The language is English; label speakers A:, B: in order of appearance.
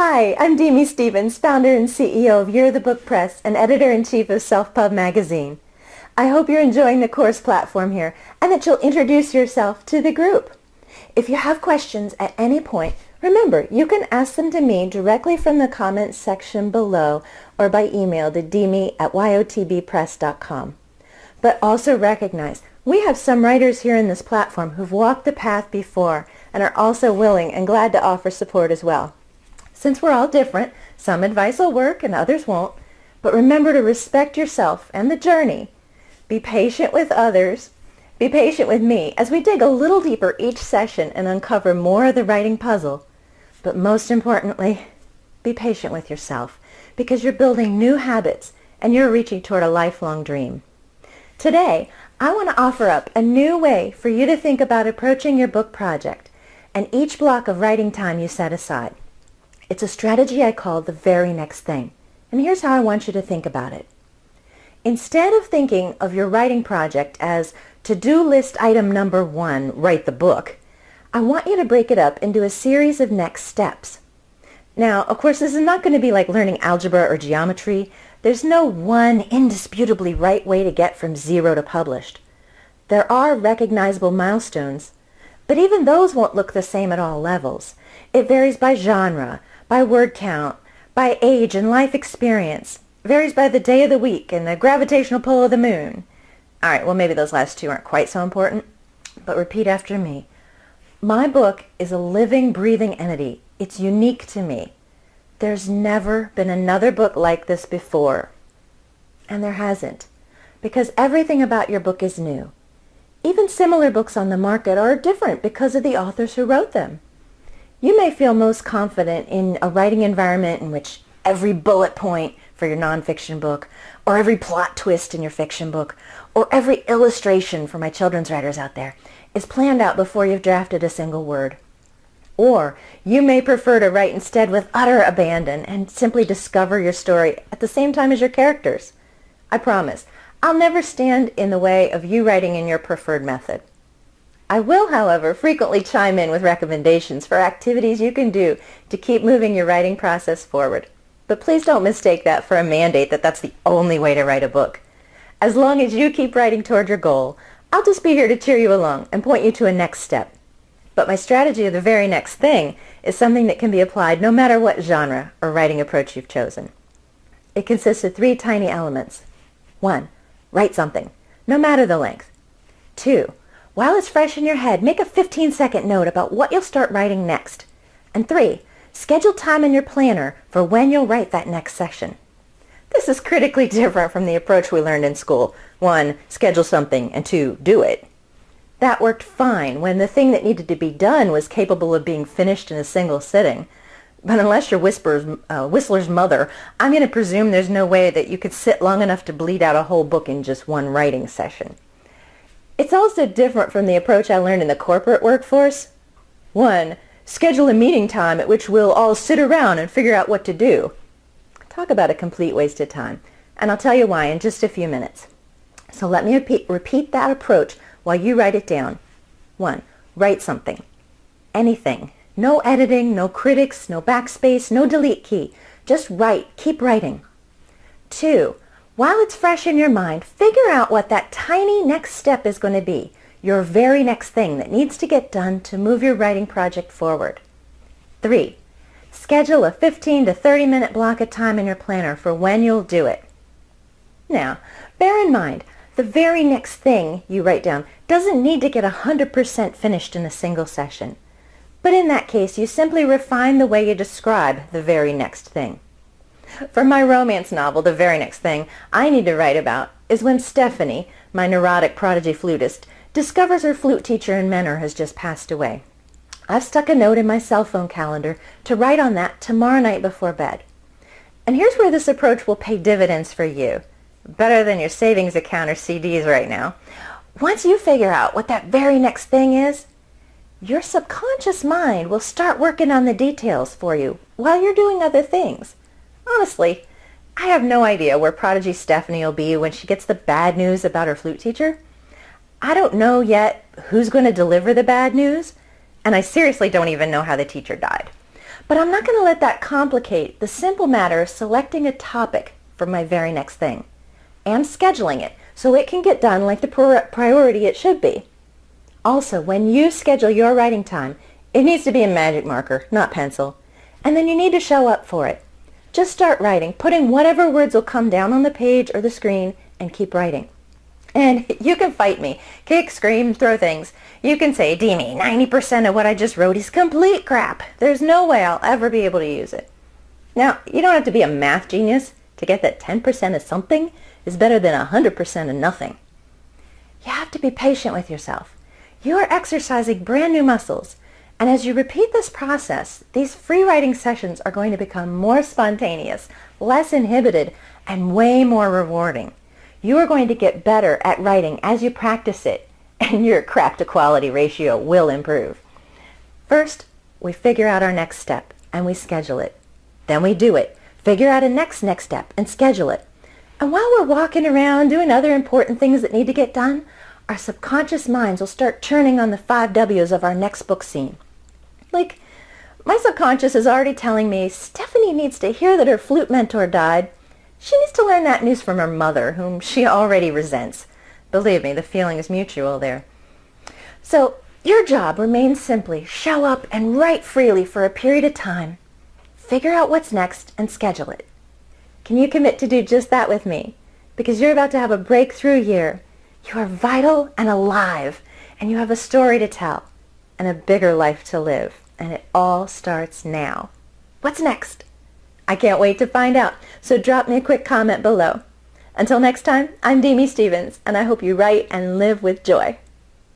A: Hi, I'm Demi Stevens, founder and CEO of You're the Book Press and editor-in-chief of Self-Pub magazine. I hope you're enjoying the course platform here and that you'll introduce yourself to the group. If you have questions at any point, remember, you can ask them to me directly from the comments section below or by email to demi@yotbpress.com. But also recognize, we have some writers here in this platform who've walked the path before and are also willing and glad to offer support as well. Since we're all different, some advice will work and others won't, but remember to respect yourself and the journey. Be patient with others. Be patient with me as we dig a little deeper each session and uncover more of the writing puzzle. But most importantly, be patient with yourself because you're building new habits and you're reaching toward a lifelong dream. Today, I want to offer up a new way for you to think about approaching your book project and each block of writing time you set aside. It's a strategy I call the very next thing, and here's how I want you to think about it. Instead of thinking of your writing project as to-do list item number 1, write the book, I want you to break it up into a series of next steps. Now, of course, this is not going to be like learning algebra or geometry. There's no one indisputably right way to get from zero to published. There are recognizable milestones, but even those won't look the same at all levels. It varies by genre, by word count, by age and life experience. It varies by the day of the week and the gravitational pull of the moon. All right, well, maybe those last two aren't quite so important, but repeat after me. My book is a living, breathing entity. It's unique to me. There's never been another book like this before. And there hasn't, because everything about your book is new. Even similar books on the market are different because of the authors who wrote them. You may feel most confident in a writing environment in which every bullet point for your nonfiction book, or every plot twist in your fiction book, or every illustration for my children's writers out there is planned out before you've drafted a single word. Or you may prefer to write instead with utter abandon and simply discover your story at the same time as your characters. I promise, I'll never stand in the way of you writing in your preferred method. I will, however, frequently chime in with recommendations for activities you can do to keep moving your writing process forward. But please don't mistake that for a mandate that that's the only way to write a book. As long as you keep writing toward your goal, I'll just be here to cheer you along and point you to a next step. But my strategy of the very next thing is something that can be applied no matter what genre or writing approach you've chosen. It consists of 3 tiny elements. 1. Write something, no matter the length. 2. While it's fresh in your head, make a 15-second note about what you'll start writing next. And 3. Schedule time in your planner for when you'll write that next section. This is critically different from the approach we learned in school. 1. Schedule something, and 2. Do it. That worked fine when the thing that needed to be done was capable of being finished in a single sitting. But unless you're Whistler's mother, I'm going to presume there's no way that you could sit long enough to bleed out a whole book in just one writing session. It's also different from the approach I learned in the corporate workforce. 1. Schedule a meeting time at which we'll all sit around and figure out what to do. Talk about a complete waste of time, and I'll tell you why in just a few minutes. So let me repeat that approach while you write it down. 1. Write something. Anything. No editing, no critics, no backspace, no delete key. Just write. Keep writing. 2. While it's fresh in your mind, figure out what that tiny next step is going to be, your very next thing that needs to get done to move your writing project forward. 3. Schedule a 15 to 30-minute block of time in your planner for when you'll do it. Now, bear in mind, the very next thing you write down doesn't need to get 100% finished in a single session. But in that case, you simply refine the way you describe the very next thing. For my romance novel, The Very Next Thing, I need to write about is when Stephanie, my neurotic prodigy flutist, discovers her flute teacher and mentor has just passed away. I've stuck a note in my cell phone calendar to write on that tomorrow night before bed. And here's where this approach will pay dividends for you. Better than your savings account or CDs right now. Once you figure out what that very next thing is, your subconscious mind will start working on the details for you while you're doing other things. Honestly, I have no idea where prodigy Stephanie will be when she gets the bad news about her flute teacher. I don't know yet who's going to deliver the bad news, and I seriously don't even know how the teacher died. But I'm not going to let that complicate the simple matter of selecting a topic for my very next thing and scheduling it so it can get done like the priority it should be. Also, when you schedule your writing time, it needs to be a magic marker, not pencil. And then you need to show up for it. Just start writing, putting whatever words will come down on the page or the screen, and keep writing. And you can fight me, kick, scream, throw things. You can say, Demi, 90% of what I just wrote is complete crap. There's no way I'll ever be able to use it. Now, you don't have to be a math genius to get that 10% of something is better than 100% of nothing. You have to be patient with yourself. You are exercising brand new muscles. And as you repeat this process, these free writing sessions are going to become more spontaneous, less inhibited, and way more rewarding. You are going to get better at writing as you practice it, and your crap to quality ratio will improve. First, we figure out our next step, and we schedule it. Then we do it, figure out a next step, and schedule it. And while we're walking around doing other important things that need to get done, our subconscious minds will start churning on the 5 W's of our next book scene. Like, my subconscious is already telling me Stephanie needs to hear that her flute mentor died. She needs to learn that news from her mother, whom she already resents. Believe me, the feeling is mutual there. So, your job remains simply show up and write freely for a period of time. Figure out what's next and schedule it. Can you commit to do just that with me? Because you're about to have a breakthrough year. You are vital and alive, and you have a story to tell and a bigger life to live, and it all starts now. What's next? I can't wait to find out, so drop me a quick comment below. Until next time, I'm Demi Stevens, and I hope you write and live with joy.